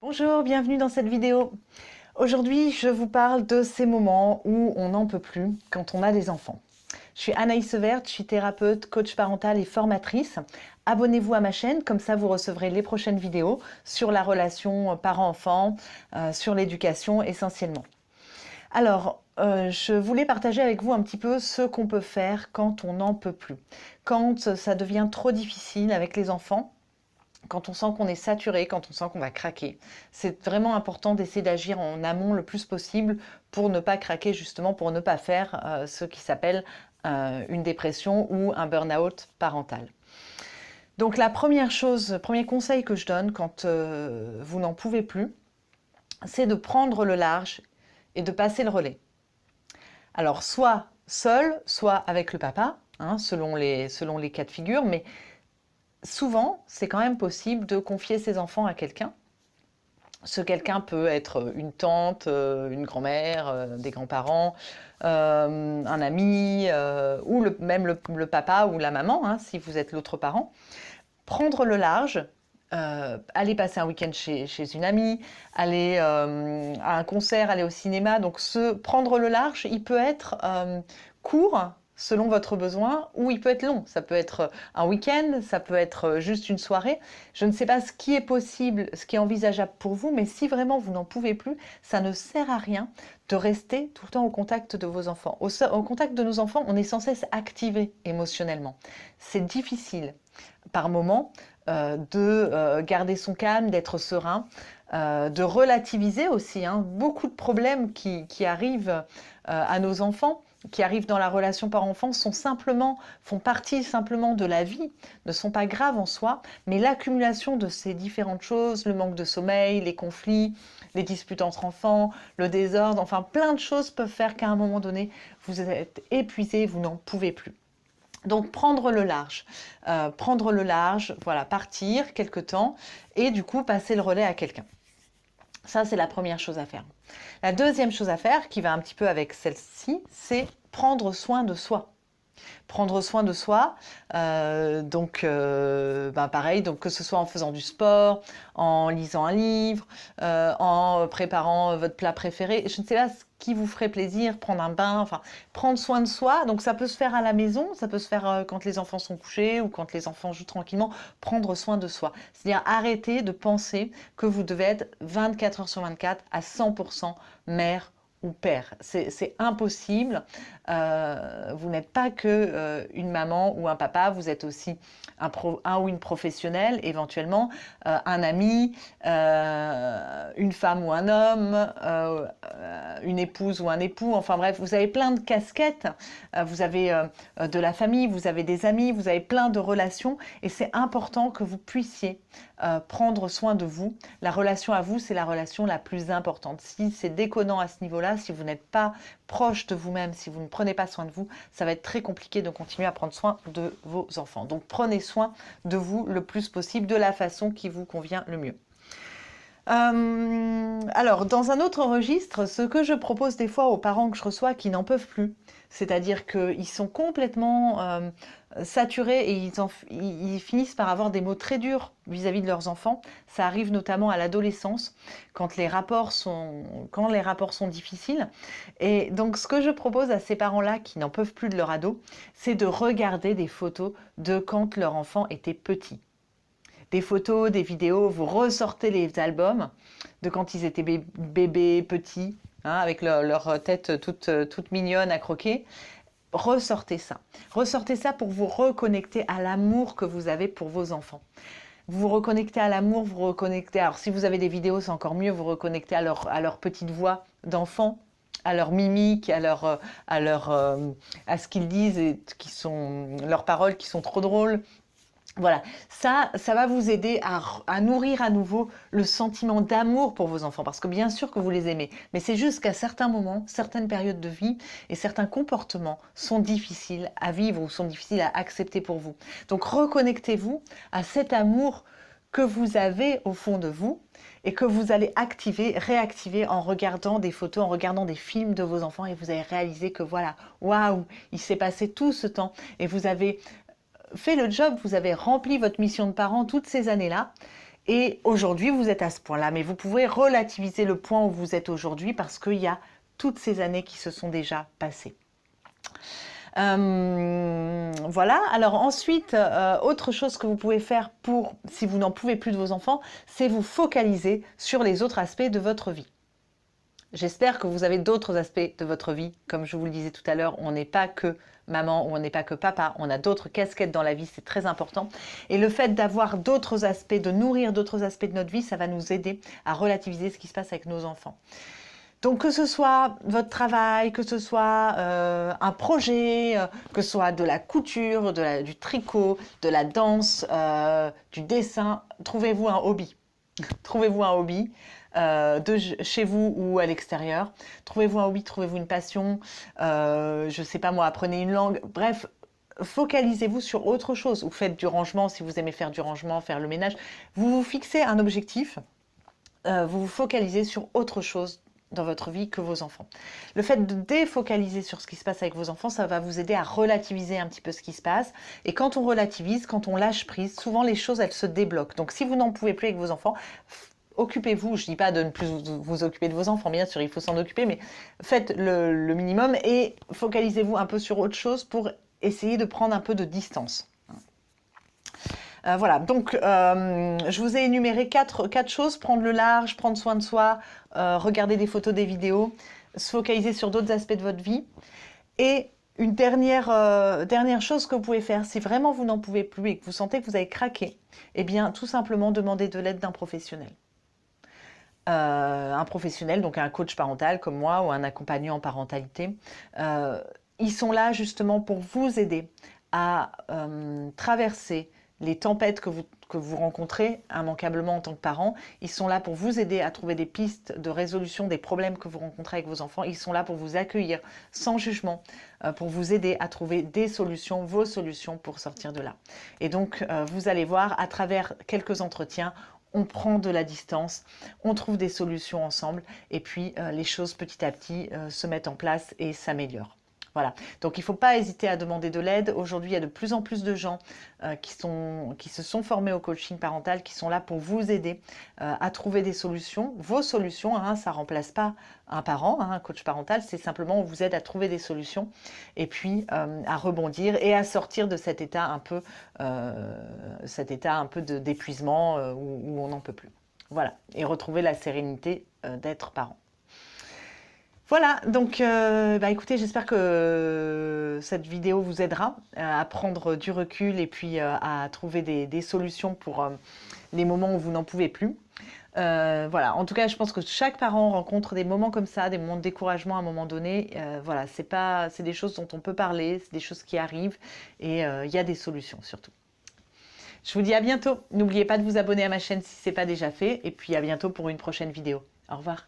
Bonjour, bienvenue dans cette vidéo. Aujourd'hui, je vous parle de ces moments où on n'en peut plus quand on a des enfants. Je suis Anaïs Severt, je suis thérapeute, coach parental et formatrice. Abonnez-vous à ma chaîne, comme ça vous recevrez les prochaines vidéos sur la relation parent-enfant, sur l'éducation essentiellement. Alors, je voulais partager avec vous un petit peu ce qu'on peut faire quand on n'en peut plus. Quand ça devient trop difficile avec les enfants, quand on sent qu'on est saturé, quand on sent qu'on va craquer. C'est vraiment important d'essayer d'agir en amont le plus possible pour ne pas craquer, justement, pour ne pas faire ce qui s'appelle une dépression ou un burn-out parental. Donc la première chose, premier conseil que je donne quand vous n'en pouvez plus, c'est de prendre le large et de passer le relais. Alors soit seul, soit avec le papa, hein, selon les cas de figure, mais souvent, c'est quand même possible de confier ses enfants à quelqu'un. Ce quelqu'un peut être une tante, une grand-mère, des grands-parents, un ami, ou même le papa ou la maman, hein, si vous êtes l'autre parent. Prendre le large, aller passer un week-end chez une amie, aller à un concert, aller au cinéma. Donc prendre le large, il peut être court selon votre besoin, ou il peut être long. Ça peut être un week-end, ça peut être juste une soirée. Je ne sais pas ce qui est possible, ce qui est envisageable pour vous, mais si vraiment vous n'en pouvez plus, ça ne sert à rien de rester tout le temps au contact de vos enfants. Au contact de nos enfants, on est sans cesse activé émotionnellement. C'est difficile par moment de garder son calme, d'être serein, de relativiser aussi. Hein. Beaucoup de problèmes qui arrivent à nos enfants, qui arrivent dans la relation parent-enfant, font partie simplement de la vie, ne sont pas graves en soi, mais l'accumulation de ces différentes choses, le manque de sommeil, les conflits, les disputes entre enfants, le désordre, enfin plein de choses peuvent faire qu'à un moment donné, vous êtes épuisé, vous n'en pouvez plus. Donc prendre le large, voilà, partir quelque temps et du coup passer le relais à quelqu'un. Ça, c'est la première chose à faire. La deuxième chose à faire, qui va un petit peu avec celle-ci, c'est prendre soin de soi. Prendre soin de soi, pareil, donc que ce soit en faisant du sport, en lisant un livre, en préparant votre plat préféré, je ne sais pas ce qui vous ferait plaisir, prendre un bain, enfin prendre soin de soi. Donc ça peut se faire à la maison, ça peut se faire quand les enfants sont couchés ou quand les enfants jouent tranquillement, prendre soin de soi. C'est-à-dire arrêter de penser que vous devez être 24 heures sur 24 à 100% mère ou père. C'est impossible. Vous n'êtes pas que une maman ou un papa, vous êtes aussi un ou une professionnelle, éventuellement, un ami, une femme ou un homme, une épouse ou un époux. Enfin bref, vous avez plein de casquettes. Vous avez de la famille, vous avez des amis, vous avez plein de relations. Et c'est important que vous puissiez prendre soin de vous. La relation à vous, c'est la relation la plus importante. Si c'est déconnant à ce niveau-là, si vous n'êtes pas proche de vous-même, si vous ne prenez pas soin de vous, ça va être très compliqué de continuer à prendre soin de vos enfants. Donc prenez soin de vous le plus possible, de la façon qui vous convient le mieux. Alors, dans un autre registre, ce que je propose des fois aux parents que je reçois qui n'en peuvent plus, c'est-à-dire qu'ils sont complètement saturés et ils finissent par avoir des mots très durs vis-à-vis de leurs enfants. Ça arrive notamment à l'adolescence, quand les rapports sont difficiles. Et donc, ce que je propose à ces parents-là qui n'en peuvent plus de leur ado, c'est de regarder des photos de quand leur enfant était petit. Des photos, des vidéos, vous ressortez les albums de quand ils étaient bébés, petits, hein, avec leur tête toute mignonne à croquer. Ressortez ça. Ressortez ça pour vous reconnecter à l'amour que vous avez pour vos enfants. Vous vous reconnectez à l'amour, vous reconnectez. Alors, si vous avez des vidéos, c'est encore mieux. Vous reconnectez à leur petite voix d'enfant, à leur mimique, à ce qu'ils disent et leurs paroles qui sont trop drôles. Voilà, ça va vous aider à nourrir à nouveau le sentiment d'amour pour vos enfants, parce que bien sûr que vous les aimez, mais c'est juste qu'à certains moments, certaines périodes de vie et certains comportements sont difficiles à vivre ou sont difficiles à accepter pour vous. Donc reconnectez-vous à cet amour que vous avez au fond de vous et que vous allez réactiver en regardant des photos, en regardant des films de vos enfants, et vous allez réaliser que voilà, waouh, il s'est passé tout ce temps et vous avez fait le job, vous avez rempli votre mission de parent toutes ces années-là, Et aujourd'hui, vous êtes à ce point-là, mais vous pouvez relativiser le point où vous êtes aujourd'hui parce qu'il y a toutes ces années qui se sont déjà passées. Voilà, alors ensuite, autre chose que vous pouvez faire pour, si vous n'en pouvez plus de vos enfants, c'est vous focaliser sur les autres aspects de votre vie. J'espère que vous avez d'autres aspects de votre vie. Comme je vous le disais tout à l'heure, on n'est pas que maman ou on n'est pas que papa, on a d'autres casquettes dans la vie, c'est très important. Et le fait d'avoir d'autres aspects, de nourrir d'autres aspects de notre vie, ça va nous aider à relativiser ce qui se passe avec nos enfants. Donc que ce soit votre travail, que ce soit un projet, que ce soit de la couture, du tricot, de la danse, du dessin, trouvez-vous un hobby. Trouvez-vous un hobby chez vous ou à l'extérieur. Trouvez-vous un hobby, trouvez-vous une passion. Je ne sais pas moi, apprenez une langue. Bref, focalisez-vous sur autre chose. Ou faites du rangement si vous aimez faire du rangement, faire le ménage. Vous vous fixez un objectif. Vous vous focalisez sur autre chose dans votre vie que vos enfants. Le fait de défocaliser sur ce qui se passe avec vos enfants, ça va vous aider à relativiser un petit peu ce qui se passe. Et quand on relativise, quand on lâche prise, souvent les choses, elles se débloquent. Donc si vous n'en pouvez plus avec vos enfants, occupez-vous. Je ne dis pas de ne plus vous occuper de vos enfants, bien sûr, il faut s'en occuper, mais faites le minimum et focalisez-vous un peu sur autre chose pour essayer de prendre un peu de distance. Voilà, donc je vous ai énuméré quatre choses: prendre le large, prendre soin de soi, regarder des photos, des vidéos, se focaliser sur d'autres aspects de votre vie. Et une dernière chose que vous pouvez faire, si vraiment vous n'en pouvez plus et que vous sentez que vous avez craqué, eh bien tout simplement demander de l'aide d'un professionnel. Un professionnel, donc un coach parental comme moi ou un accompagnant en parentalité. Ils sont là justement pour vous aider à traverser les tempêtes que vous rencontrez immanquablement en tant que parent. Ils sont là pour vous aider à trouver des pistes de résolution des problèmes que vous rencontrez avec vos enfants. Ils sont là pour vous accueillir sans jugement, pour vous aider à trouver des solutions, vos solutions pour sortir de là. Et donc, vous allez voir, à travers quelques entretiens, on prend de la distance, on trouve des solutions ensemble et puis les choses petit à petit se mettent en place et s'améliorent. Voilà, donc il ne faut pas hésiter à demander de l'aide. Aujourd'hui, il y a de plus en plus de gens qui se sont formés au coaching parental, qui sont là pour vous aider à trouver des solutions. Vos solutions, hein, ça ne remplace pas un parent, hein, un coach parental, c'est simplement on vous aide à trouver des solutions et puis à rebondir et à sortir de cet état un peu d'épuisement où on n'en peut plus. Voilà, et retrouver la sérénité d'être parent. Voilà, donc écoutez, j'espère que cette vidéo vous aidera à prendre du recul et puis à trouver des solutions pour les moments où vous n'en pouvez plus. Voilà, en tout cas, je pense que chaque parent rencontre des moments comme ça, des moments de découragement à un moment donné. Voilà, c'est des choses dont on peut parler, c'est des choses qui arrivent et il y a des solutions surtout. Je vous dis à bientôt. N'oubliez pas de vous abonner à ma chaîne si ce n'est pas déjà fait et puis à bientôt pour une prochaine vidéo. Au revoir.